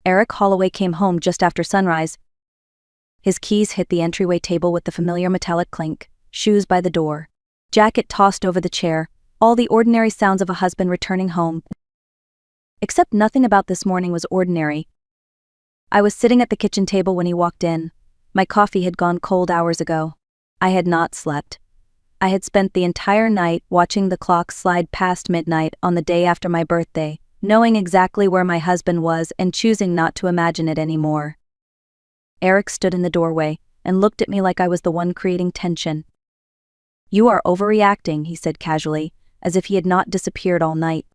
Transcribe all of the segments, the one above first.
Eric Holloway came home just after sunrise. His keys hit the entryway table with the familiar metallic clink, shoes by the door, jacket tossed over the chair, all the ordinary sounds of a husband returning home. Except nothing about this morning was ordinary. I was sitting at the kitchen table when he walked in. My coffee had gone cold hours ago. I had not slept. I had spent the entire night watching the clock slide past midnight on the day after my birthday, knowing exactly where my husband was and choosing not to imagine it anymore. Eric stood in the doorway and looked at me like I was the one creating tension. "You are overreacting," he said casually, as if he had not disappeared all night.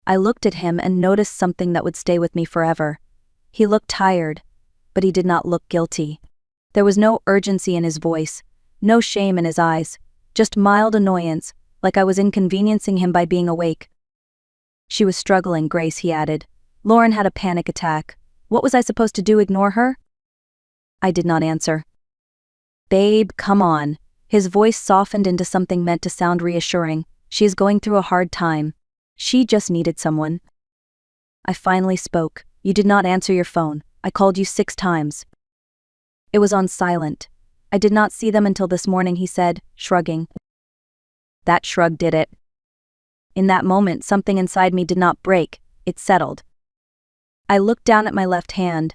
I looked at him and noticed something that would stay with me forever. He looked tired, but he did not look guilty. There was no urgency in his voice, no shame in his eyes, just mild annoyance, like I was inconveniencing him by being awake. "She was struggling, Grace," he added. "Lauren had a panic attack. What was I supposed to do, ignore her?" I did not answer. "Babe, come on." His voice softened into something meant to sound reassuring. "She is going through a hard time. She just needed someone." I finally spoke. "You did not answer your phone. I called you 6 times. It was on silent. I did not see them until this morning," he said, shrugging. That shrug did it. In that moment, something inside me did not break, it settled. I looked down at my left hand.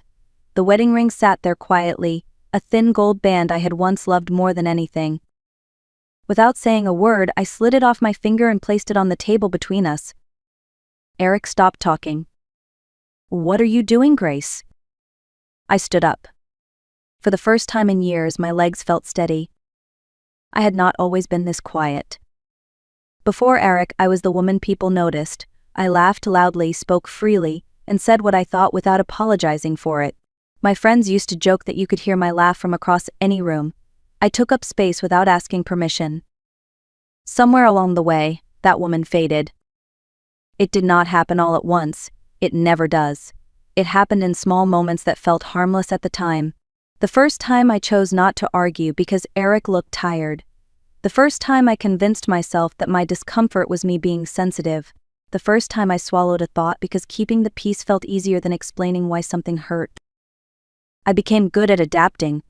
The wedding ring sat there quietly, a thin gold band I had once loved more than anything. Without saying a word, I slid it off my finger and placed it on the table between us. Eric stopped talking. "What are you doing, Grace?" I stood up. For the first time in years, my legs felt steady. I had not always been this quiet. Before Eric, I was the woman people noticed. I laughed loudly, spoke freely, and said what I thought without apologizing for it. My friends used to joke that you could hear my laugh from across any room. I took up space without asking permission. Somewhere along the way, that woman faded. It did not happen all at once. It never does. It happened in small moments that felt harmless at the time. The first time I chose not to argue because Eric looked tired. The first time I convinced myself that my discomfort was me being sensitive. The first time I swallowed a thought because keeping the peace felt easier than explaining why something hurt. I became good at adapting.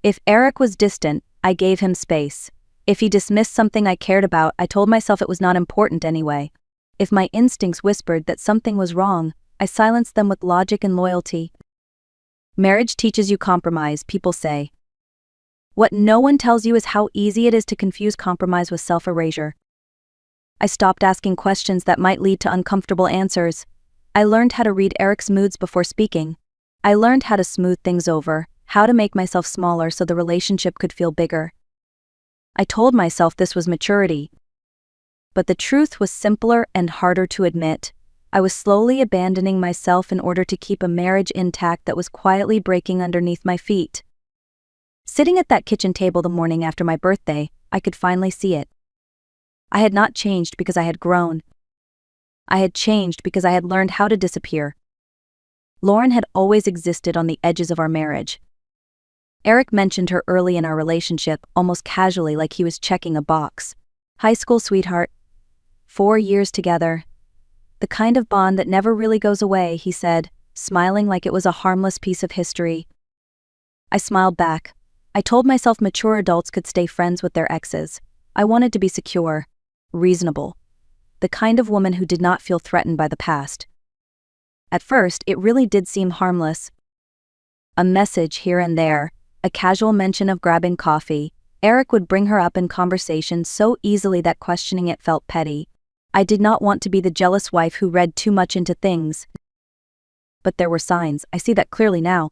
If Eric was distant, I gave him space. If he dismissed something I cared about, I told myself it was not important anyway. If my instincts whispered that something was wrong, I silenced them with logic and loyalty. Marriage teaches you compromise, people say. What no one tells you is how easy it is to confuse compromise with self-erasure. I stopped asking questions that might lead to uncomfortable answers. I learned how to read Eric's moods before speaking. I learned how to smooth things over, how to make myself smaller so the relationship could feel bigger. I told myself this was maturity. But the truth was simpler and harder to admit. I was slowly abandoning myself in order to keep a marriage intact that was quietly breaking underneath my feet. Sitting at that kitchen table the morning after my birthday, I could finally see it. I had not changed because I had grown. I had changed because I had learned how to disappear. Lauren had always existed on the edges of our marriage. Eric mentioned her early in our relationship, almost casually, like he was checking a box. High school sweetheart. 4 years together. The kind of bond that never really goes away, he said, smiling like it was a harmless piece of history. I smiled back. I told myself mature adults could stay friends with their exes. I wanted to be secure, reasonable, the kind of woman who did not feel threatened by the past. At first, it really did seem harmless. A message here and there, a casual mention of grabbing coffee. Eric would bring her up in conversation so easily that questioning it felt petty. I did not want to be the jealous wife who read too much into things. But there were signs. I see that clearly now.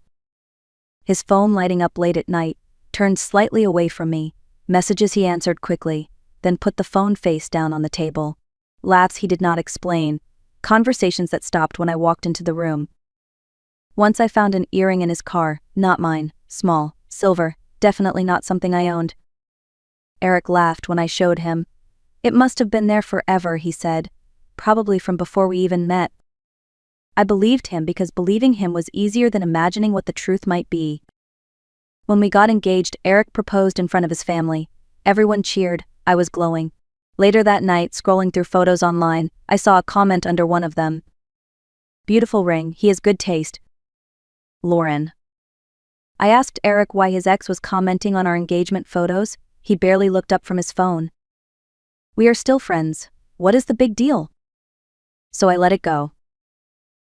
His phone lighting up late at night, turned slightly away from me. Messages he answered quickly, then put the phone face down on the table. Laughs he did not explain. Conversations that stopped when I walked into the room. Once I found an earring in his car, not mine, small, silver, definitely not something I owned. Eric laughed when I showed him. "It must have been there forever," he said, "probably from before we even met." I believed him because believing him was easier than imagining what the truth might be. When we got engaged, Eric proposed in front of his family. Everyone cheered. I was glowing. Later that night, scrolling through photos online, I saw a comment under one of them. Beautiful ring, he has good taste. Lauren. I asked Eric why his ex was commenting on our engagement photos. He barely looked up from his phone. We are still friends. What is the big deal? So I let it go.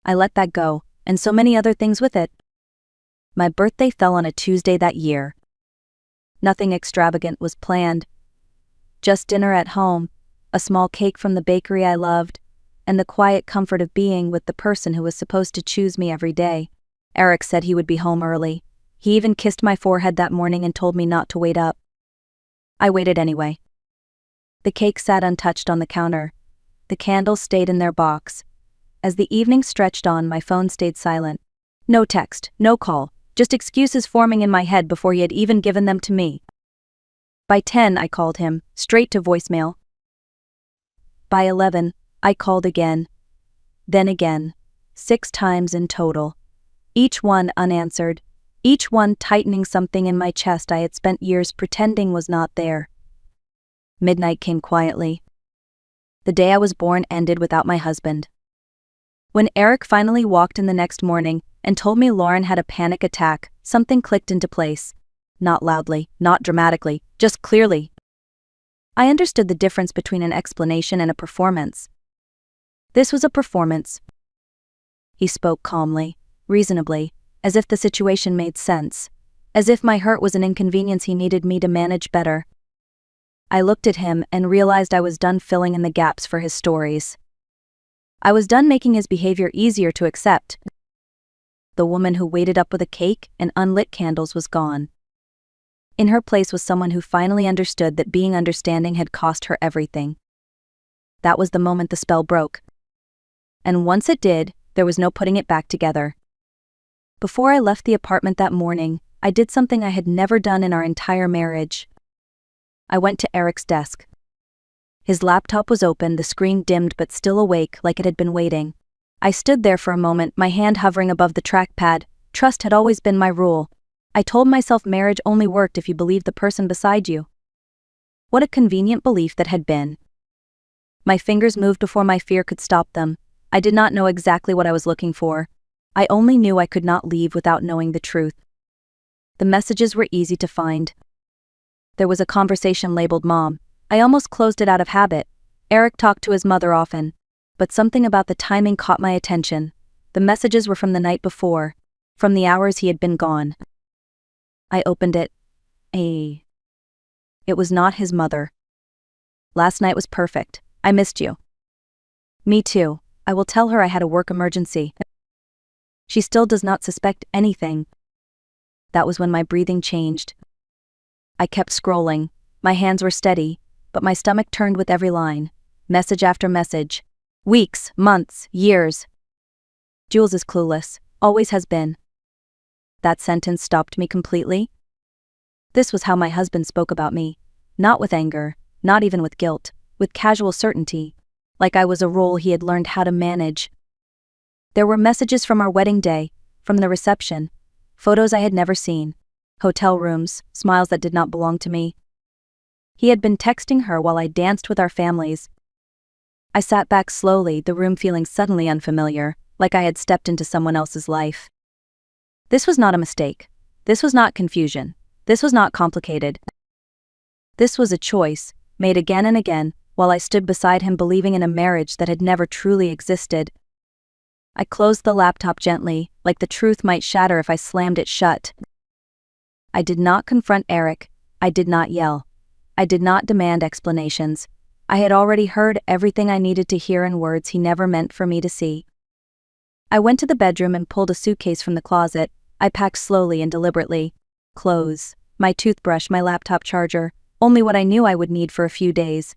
I let that go, and so many other things with it. My birthday fell on a Tuesday that year. Nothing extravagant was planned. Just dinner at home, a small cake from the bakery I loved, and the quiet comfort of being with the person who was supposed to choose me every day. Eric said he would be home early. He even kissed my forehead that morning and told me not to wait up. I waited anyway. The cake sat untouched on the counter. The candles stayed in their box. As the evening stretched on, my phone stayed silent. No text, no call, just excuses forming in my head before he had even given them to me. By 10, I called him, straight to voicemail. By 11, I called again. Then again. 6 times in total. Each one unanswered. Each one tightening something in my chest I had spent years pretending was not there. Midnight came quietly. The day I was born ended without my husband. When Eric finally walked in the next morning and told me Lauren had a panic attack, something clicked into place. Not loudly, not dramatically, just clearly. I understood the difference between an explanation and a performance. This was a performance. He spoke calmly, reasonably, as if the situation made sense, as if my hurt was an inconvenience he needed me to manage better. I looked at him and realized I was done filling in the gaps for his stories. I was done making his behavior easier to accept. The woman who waited up with a cake and unlit candles was gone. In her place was someone who finally understood that being understanding had cost her everything. That was the moment the spell broke. And once it did, there was no putting it back together. Before I left the apartment that morning, I did something I had never done in our entire marriage. I went to Eric's desk. His laptop was open, the screen dimmed but still awake like it had been waiting. I stood there for a moment, my hand hovering above the trackpad. Trust had always been my rule. I told myself marriage only worked if you believed the person beside you. What a convenient belief that had been. My fingers moved before my fear could stop them. I did not know exactly what I was looking for. I only knew I could not leave without knowing the truth. The messages were easy to find. There was a conversation labeled Mom. I almost closed it out of habit. Eric talked to his mother often. But something about the timing caught my attention. The messages were from the night before, from the hours he had been gone. I opened it. It was not his mother. Last night was perfect. I missed you. Me too. I will tell her I had a work emergency. She still does not suspect anything. That was when my breathing changed. I kept scrolling. My hands were steady, but my stomach turned with every line. Message after message. Weeks, months, years. Jules is clueless. Always has been. That sentence stopped me completely. This was how my husband spoke about me. Not with anger, not even with guilt, with casual certainty. Like I was a role he had learned how to manage. There were messages from our wedding day, from the reception, photos I had never seen, hotel rooms, smiles that did not belong to me. He had been texting her while I danced with our families. I sat back slowly, the room feeling suddenly unfamiliar, like I had stepped into someone else's life. This was not a mistake. This was not confusion. This was not complicated. This was a choice, made again and again, while I stood beside him believing in a marriage that had never truly existed. I closed the laptop gently, like the truth might shatter if I slammed it shut. I did not confront Eric. I did not yell. I did not demand explanations. I had already heard everything I needed to hear in words he never meant for me to see. I went to the bedroom and pulled a suitcase from the closet. I packed slowly and deliberately. Clothes, my toothbrush, my laptop charger, only what I knew I would need for a few days.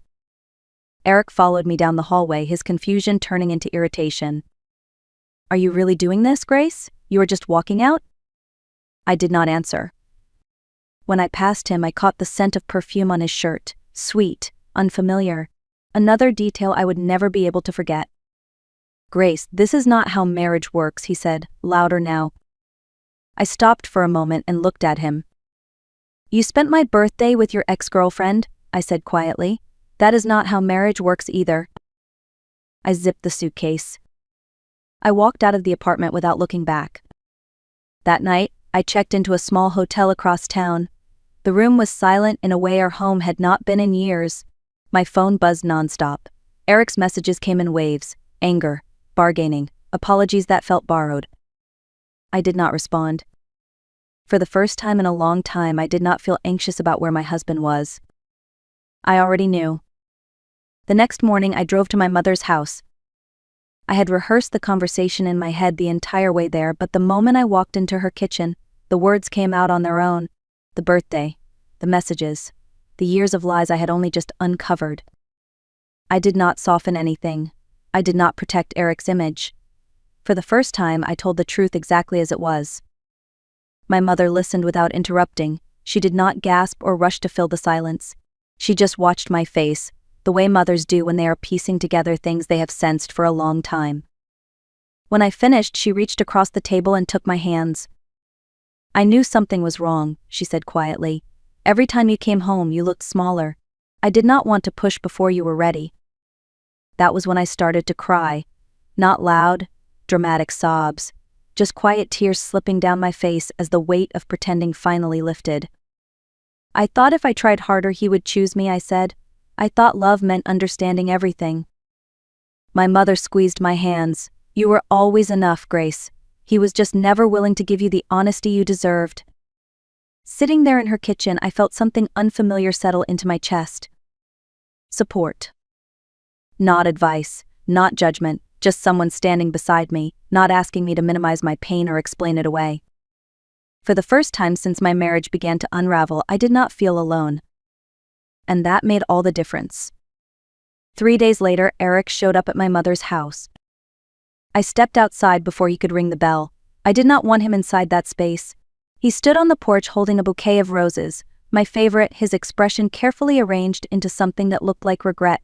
Eric followed me down the hallway, his confusion turning into irritation. Are you really doing this, Grace? You are just walking out? I did not answer. When I passed him, I caught the scent of perfume on his shirt, sweet, unfamiliar, another detail I would never be able to forget. Grace, this is not how marriage works, he said, louder now. I stopped for a moment and looked at him. You spent my birthday with your ex-girlfriend, I said quietly. That is not how marriage works either. I zipped the suitcase. I walked out of the apartment without looking back. That night, I checked into a small hotel across town. The room was silent in a way our home had not been in years. My phone buzzed nonstop. Eric's messages came in waves: anger, bargaining, apologies that felt borrowed. I did not respond. For the first time in a long time, I did not feel anxious about where my husband was. I already knew. The next morning, I drove to my mother's house. I had rehearsed the conversation in my head the entire way there, but the moment I walked into her kitchen, the words came out on their own. The birthday, the messages, the years of lies I had only just uncovered. I did not soften anything. I did not protect Eric's image. For the first time, I told the truth exactly as it was. My mother listened without interrupting. She did not gasp or rush to fill the silence. She just watched my face, the way mothers do when they are piecing together things they have sensed for a long time. When I finished, she reached across the table and took my hands. "I knew something was wrong," she said quietly. "Every time you came home, you looked smaller. I did not want to push before you were ready." That was when I started to cry. Not loud, dramatic sobs, just quiet tears slipping down my face as the weight of pretending finally lifted. "I thought if I tried harder he would choose me," I said. "I thought love meant understanding everything." My mother squeezed my hands. "You were always enough, Grace. He was just never willing to give you the honesty you deserved." Sitting there in her kitchen, I felt something unfamiliar settle into my chest. Support. Not advice, not judgment, just someone standing beside me, not asking me to minimize my pain or explain it away. For the first time since my marriage began to unravel, I did not feel alone. And that made all the difference. 3 days later, Eric showed up at my mother's house. I stepped outside before he could ring the bell. I did not want him inside that space. He stood on the porch holding a bouquet of roses, my favorite, his expression carefully arranged into something that looked like regret.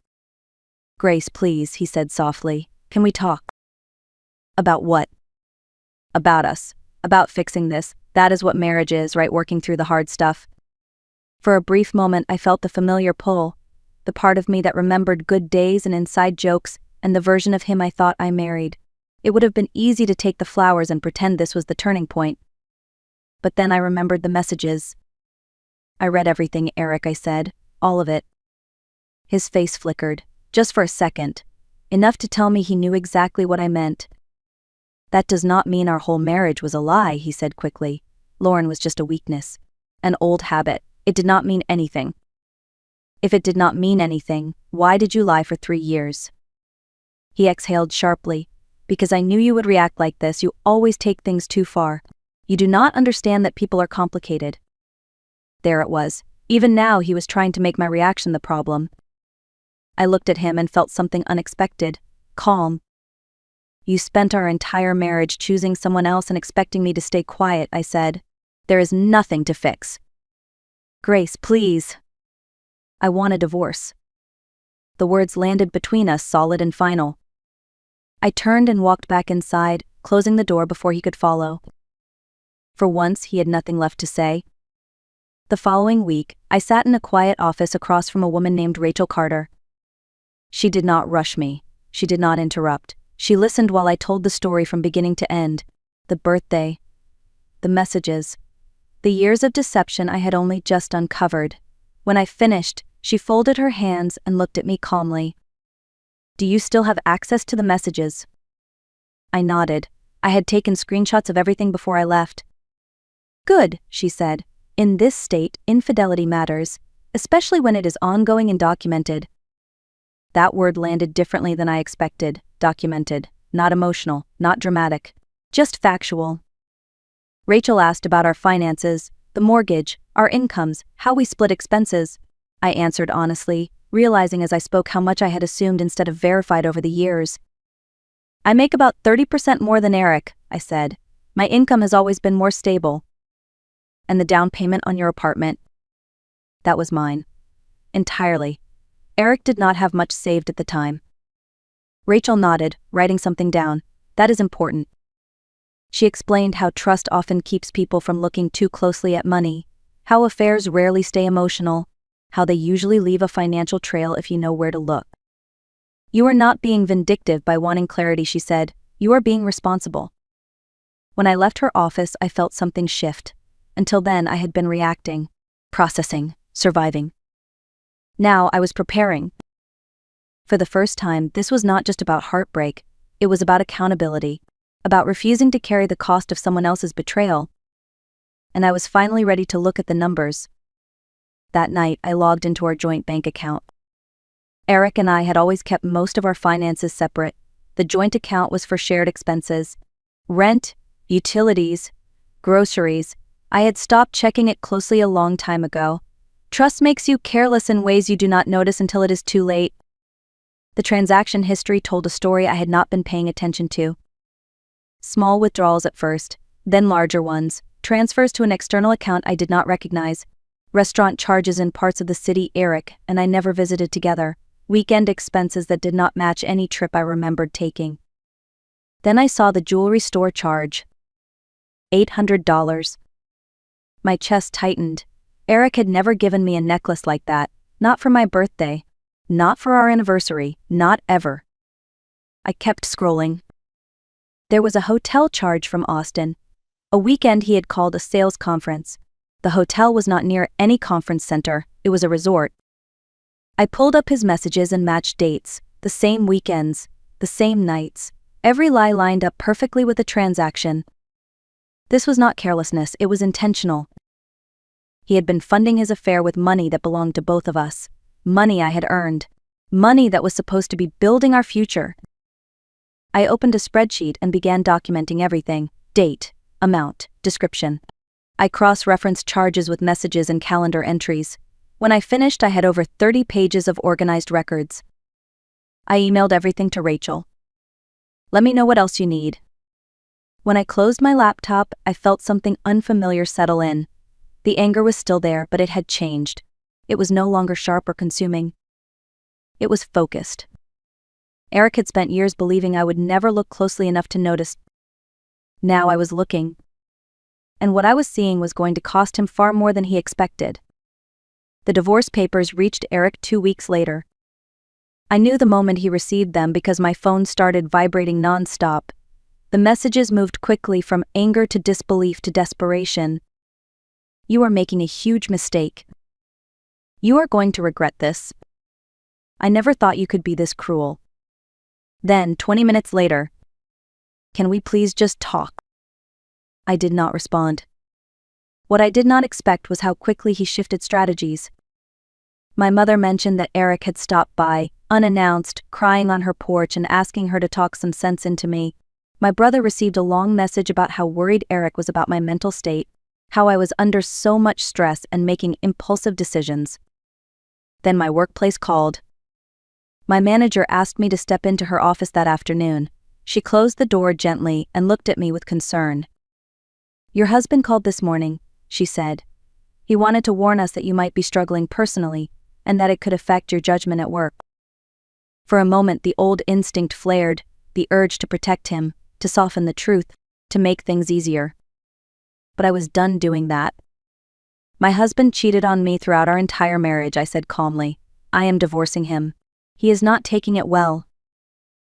"Grace, please," he said softly. "Can we talk?" "About what?" "About us. About fixing this. That is what marriage is, right? Working through the hard stuff." For a brief moment, I felt the familiar pull, the part of me that remembered good days and inside jokes, and the version of him I thought I married. It would have been easy to take the flowers and pretend this was the turning point. But then I remembered the messages. "I read everything, Eric," I said. "All of it." His face flickered, just for a second, enough to tell me he knew exactly what I meant. "That does not mean our whole marriage was a lie," he said quickly. "Lauren was just a weakness. An old habit. It did not mean anything." "If it did not mean anything, why did you lie for 3 years?" He exhaled sharply. "Because I knew you would react like this. You always take things too far. You do not understand that people are complicated." There it was. Even now he was trying to make my reaction the problem. I looked at him and felt something unexpected. Calm. "You spent our entire marriage choosing someone else and expecting me to stay quiet," I said. "There is nothing to fix." "Grace, please." "I want a divorce." The words landed between us, solid and final. I turned and walked back inside, closing the door before he could follow. For once, he had nothing left to say. The following week, I sat in a quiet office across from a woman named Rachel Carter. She did not rush me. She did not interrupt. She listened while I told the story from beginning to end. The birthday, the messages, the years of deception I had only just uncovered. When I finished, she folded her hands and looked at me calmly. "Do you still have access to the messages?" I nodded. I had taken screenshots of everything before I left. "Good," she said. "In this state, infidelity matters, especially when it is ongoing and documented." That word landed differently than I expected. Documented. Not emotional, not dramatic. Just factual. Rachel asked about our finances, the mortgage, our incomes, how we split expenses. I answered honestly, realizing as I spoke how much I had assumed instead of verified over the years. "I make about 30% more than Eric," I said. "My income has always been more stable." "And the down payment on your apartment?" "That was mine. Entirely. Eric did not have much saved at the time." Rachel nodded, writing something down. "That is important." She explained how trust often keeps people from looking too closely at money, how affairs rarely stay emotional, how they usually leave a financial trail if you know where to look. "You are not being vindictive by wanting clarity," she said. You are being responsible." When I left her office, I felt something shift. Until then, I had been reacting, processing, surviving. Now I was preparing. For the first time, this was not just about heartbreak, it was about accountability, about refusing to carry the cost of someone else's betrayal. And I was finally ready to look at the numbers. That night, I logged into our joint bank account. Eric and I had always kept most of our finances separate. The joint account was for shared expenses, rent, utilities, groceries. I had stopped checking it closely a long time ago. Trust makes you careless in ways you do not notice until it is too late. The transaction history told a story I had not been paying attention to. Small withdrawals at first, then larger ones, transfers to an external account I did not recognize, restaurant charges in parts of the city Eric and I never visited together, weekend expenses that did not match any trip I remembered taking. Then I saw the jewelry store charge. $800. My chest tightened. Eric had never given me a necklace like that, not for my birthday, not for our anniversary, not ever. I kept scrolling. There was a hotel charge from Austin. A weekend he had called a sales conference. The hotel was not near any conference center, it was a resort. I pulled up his messages and matched dates, the same weekends, the same nights. Every lie lined up perfectly with the transaction. This was not carelessness, it was intentional. He had been funding his affair with money that belonged to both of us. Money I had earned. Money that was supposed to be building our future. I opened a spreadsheet and began documenting everything: date, amount, description. I cross-referenced charges with messages and calendar entries. When I finished, I had over 30 pages of organized records. I emailed everything to Rachel. "Let me know what else you need." When I closed my laptop, I felt something unfamiliar settle in. The anger was still there, but it had changed. It was no longer sharp or consuming. It was focused. Eric had spent years believing I would never look closely enough to notice. Now I was looking. And what I was seeing was going to cost him far more than he expected. The divorce papers reached Eric 2 weeks later. I knew the moment he received them because my phone started vibrating non-stop. The messages moved quickly from anger to disbelief to desperation. "You are making a huge mistake. You are going to regret this. I never thought you could be this cruel." Then, 20 minutes later, "Can we please just talk?" I did not respond. What I did not expect was how quickly he shifted strategies. My mother mentioned that Eric had stopped by, unannounced, crying on her porch and asking her to talk some sense into me. My brother received a long message about how worried Eric was about my mental state, how I was under so much stress and making impulsive decisions. Then my workplace called. My manager asked me to step into her office that afternoon. She closed the door gently and looked at me with concern. "Your husband called this morning," she said. "He wanted to warn us that you might be struggling personally, and that it could affect your judgment at work." For a moment the old instinct flared, the urge to protect him, to soften the truth, to make things easier. But I was done doing that. "My husband cheated on me throughout our entire marriage," I said calmly. "I am divorcing him. He is not taking it well."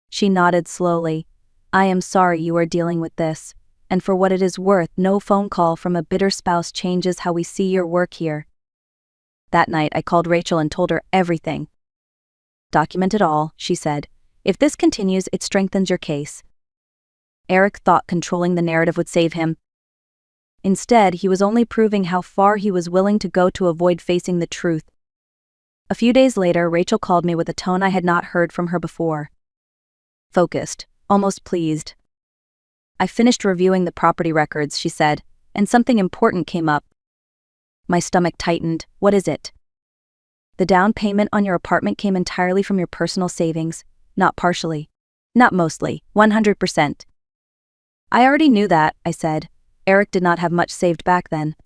She nodded slowly. "I am sorry you are dealing with this, and for what it is worth, no phone call from a bitter spouse changes how we see your work here." That night I called Rachel and told her everything. "Document it all," she said. "If this continues, it strengthens your case." Eric thought controlling the narrative would save him. Instead, he was only proving how far he was willing to go to avoid facing the truth. A few days later, Rachel called me with a tone I had not heard from her before. Focused, almost pleased. "I finished reviewing the property records," she said, "and something important came up." My stomach tightened. "What is it?" "The down payment on your apartment came entirely from your personal savings, not partially. Not mostly, 100%. "I already knew that," I said. "Eric did not have much saved back then."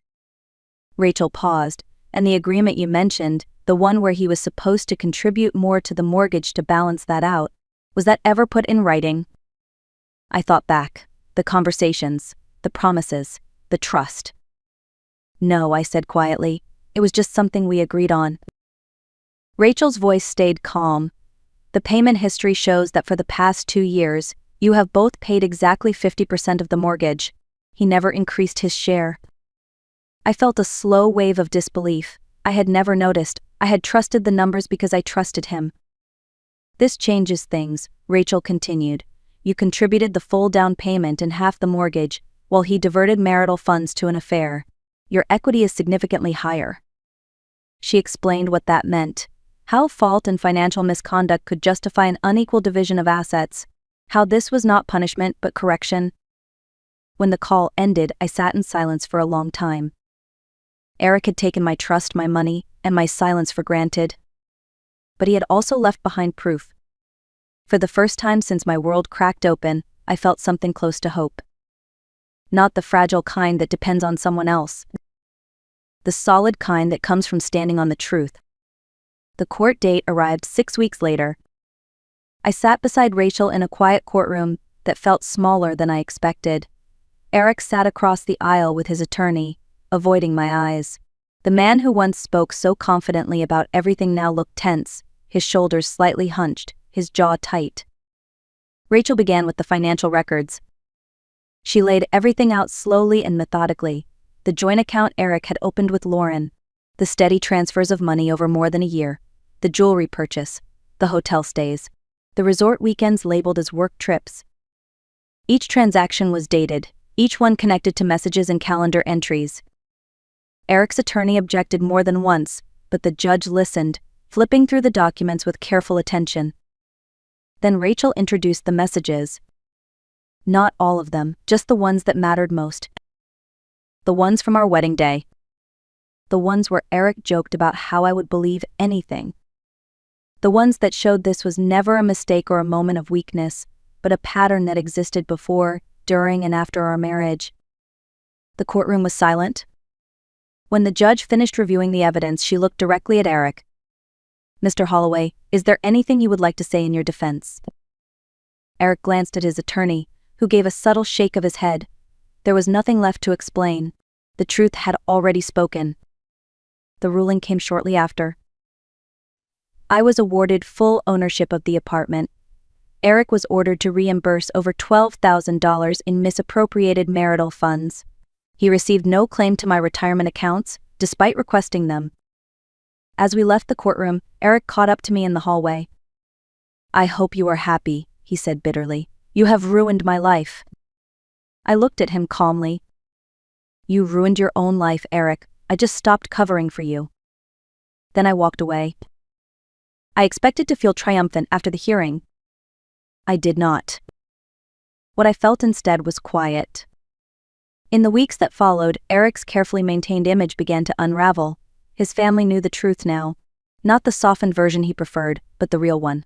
Rachel paused. "And the agreement you mentioned, the one where he was supposed to contribute more to the mortgage to balance that out, was that ever put in writing?" I thought back. The conversations, the promises, the trust. "No," I said quietly. "It was just something we agreed on." Rachel's voice stayed calm. "The payment history shows that for the past 2 years, You have both paid exactly 50% of the mortgage. He never increased his share. I felt a slow wave of disbelief. I had never noticed. I had trusted the numbers because I trusted him. This changes things, Rachel continued. You contributed the full down payment and half the mortgage, while he diverted marital funds to an affair. Your equity is significantly higher. She explained what that meant. How fault and financial misconduct could justify an unequal division of assets. How this was not punishment but correction. When the call ended, I sat in silence for a long time. Eric had taken my trust, my money, and my silence for granted. But he had also left behind proof. For the first time since my world cracked open, I felt something close to hope. Not the fragile kind that depends on someone else. The solid kind that comes from standing on the truth. The court date arrived 6 weeks later. I sat beside Rachel in a quiet courtroom that felt smaller than I expected. Eric sat across the aisle with his attorney, avoiding my eyes. The man who once spoke so confidently about everything now looked tense, his shoulders slightly hunched, his jaw tight. Rachel began with the financial records. She laid everything out slowly and methodically. The joint account Eric had opened with Lauren, the steady transfers of money over more than a year, the jewelry purchase, the hotel stays, the resort weekends labeled as work trips. Each transaction was dated, each one connected to messages and calendar entries. Eric's attorney objected more than once, but the judge listened, flipping through the documents with careful attention. Then Rachel introduced the messages. Not all of them, just the ones that mattered most. The ones from our wedding day. The ones where Eric joked about how I would believe anything. The ones that showed this was never a mistake or a moment of weakness, but a pattern that existed before, during, and after our marriage. The courtroom was silent. When the judge finished reviewing the evidence, she looked directly at Eric. Mr. Holloway, is there anything you would like to say in your defense? Eric glanced at his attorney, who gave a subtle shake of his head. There was nothing left to explain. The truth had already spoken. The ruling came shortly after. I was awarded full ownership of the apartment. Eric was ordered to reimburse over $12,000 in misappropriated marital funds. He received no claim to my retirement accounts, despite requesting them. As we left the courtroom, Eric caught up to me in the hallway. I hope you are happy, he said bitterly. You have ruined my life. I looked at him calmly. You ruined your own life, Eric. I just stopped covering for you. Then I walked away. I expected to feel triumphant after the hearing. I did not. What I felt instead was quiet. In the weeks that followed, Eric's carefully maintained image began to unravel. His family knew the truth now. Not the softened version he preferred, but the real one.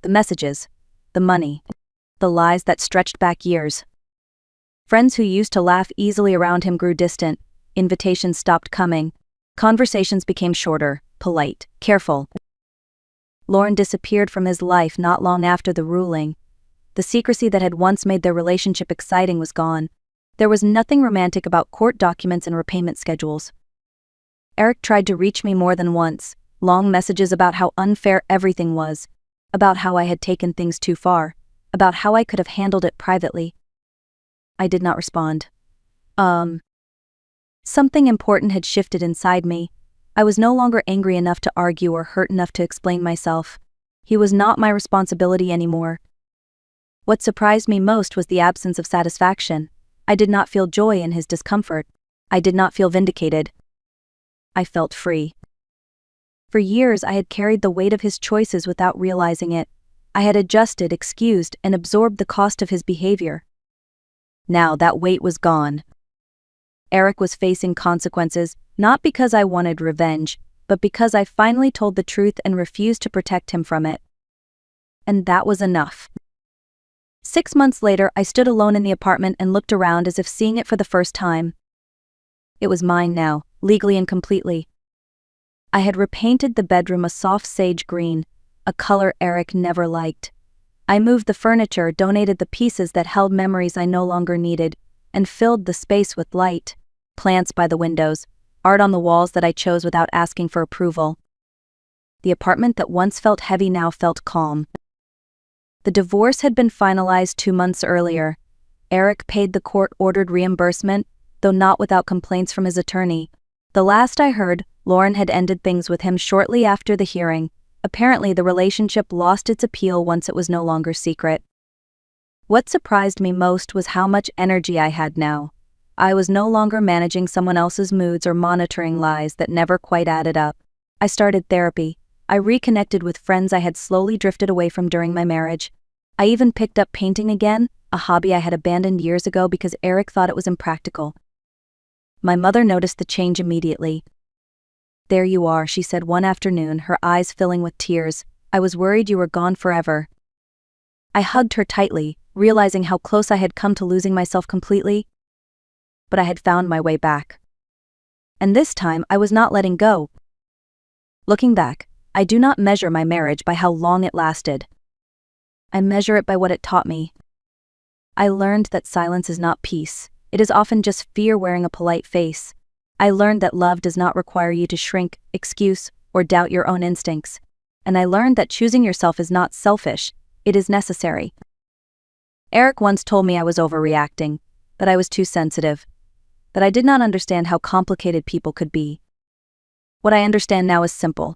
The messages. The money. The lies that stretched back years. Friends who used to laugh easily around him grew distant. Invitations stopped coming. Conversations became shorter, polite, careful. Lauren disappeared from his life not long after the ruling. The secrecy that had once made their relationship exciting was gone. There was nothing romantic about court documents and repayment schedules. Eric tried to reach me more than once, long messages about how unfair everything was, about how I had taken things too far, about how I could have handled it privately. I did not respond. Something important had shifted inside me. I was no longer angry enough to argue or hurt enough to explain myself. He was not my responsibility anymore. What surprised me most was the absence of satisfaction. I did not feel joy in his discomfort. I did not feel vindicated. I felt free. For years I had carried the weight of his choices without realizing it. I had adjusted, excused, and absorbed the cost of his behavior. Now that weight was gone. Eric was facing consequences, not because I wanted revenge, but because I finally told the truth and refused to protect him from it. And that was enough. 6 months later, I stood alone in the apartment and looked around as if seeing it for the first time. It was mine now, legally and completely. I had repainted the bedroom a soft sage green, a color Eric never liked. I moved the furniture, donated the pieces that held memories I no longer needed, and filled the space with light, plants by the windows, art on the walls that I chose without asking for approval. The apartment that once felt heavy now felt calm. The divorce had been finalized 2 months earlier. Eric paid the court-ordered reimbursement, though not without complaints from his attorney. The last I heard, Lauren had ended things with him shortly after the hearing. Apparently, the relationship lost its appeal once it was no longer secret. What surprised me most was how much energy I had now. I was no longer managing someone else's moods or monitoring lies that never quite added up. I started therapy. I reconnected with friends I had slowly drifted away from during my marriage. I even picked up painting again, a hobby I had abandoned years ago because Eric thought it was impractical. My mother noticed the change immediately. "There you are," she said one afternoon, her eyes filling with tears. "I was worried you were gone forever." I hugged her tightly, realizing how close I had come to losing myself completely. But I had found my way back. And this time, I was not letting go. Looking back, I do not measure my marriage by how long it lasted. I measure it by what it taught me. I learned that silence is not peace. It is often just fear wearing a polite face. I learned that love does not require you to shrink, excuse, or doubt your own instincts. And I learned that choosing yourself is not selfish, it is necessary. Eric once told me I was overreacting, that I was too sensitive, that I did not understand how complicated people could be. What I understand now is simple.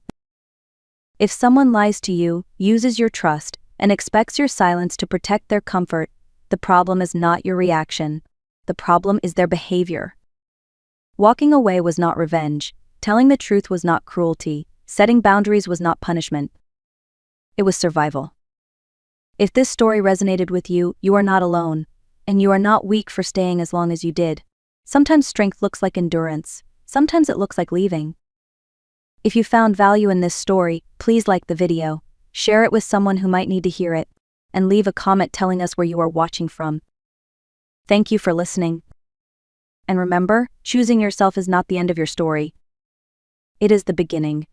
If someone lies to you, uses your trust, and expects your silence to protect their comfort, the problem is not your reaction. The problem is their behavior. Walking away was not revenge. Telling the truth was not cruelty. Setting boundaries was not punishment. It was survival. If this story resonated with you, you are not alone, and you are not weak for staying as long as you did. Sometimes strength looks like endurance. Sometimes it looks like leaving. If you found value in this story, please like the video, share it with someone who might need to hear it, and leave a comment telling us where you are watching from. Thank you for listening. And remember, choosing yourself is not the end of your story. It is the beginning.